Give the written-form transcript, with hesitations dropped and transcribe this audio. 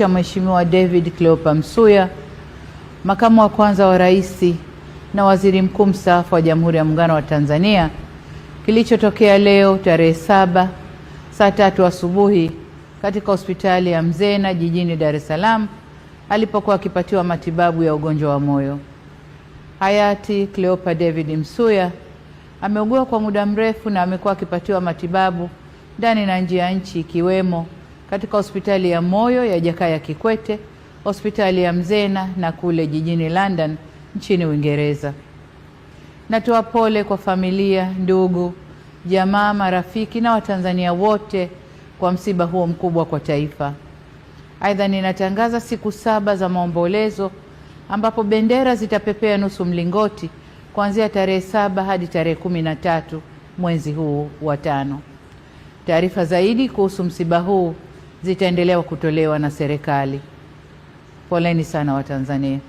Mheshimiwa David Cleopa Msuya, Makamu wa Kwanza wa Rais na Waziri Mkuu mstaafu wa Jamhuri ya Muungano wa Tanzania, kilichotokea leo tarehe 7 saa 3 asubuhi katika hospitali ya Mzena jijini Dar es Salaam alipokuwa akipatiwa matibabu ya ugonjwa wa moyo. Hayati Cleopa David Msuya ameugua kwa muda mrefu na amekuwa akipatiwa matibabu ndani na nje ya nchi, ikiwemo katika hospitali ya moyo ya Jakaya Kikwete, hospitali ya Mzena na kule jijini London nchini Uingereza. Natoa pole kwa familia, ndugu, jamaa, marafiki na Watanzania wote kwa msiba huo mkubwa kwa taifa. Aidha, ninatangaza siku 7 za maombolezo ambapo bendera zitapepea nusu mlingoti kuanzia tarehe 7 hadi tarehe 13 mwezi huu wa 5. Taarifa zaidi kuhusu msiba huu zitaendelea kutolewa na serikali. Poleni sana Watanzania.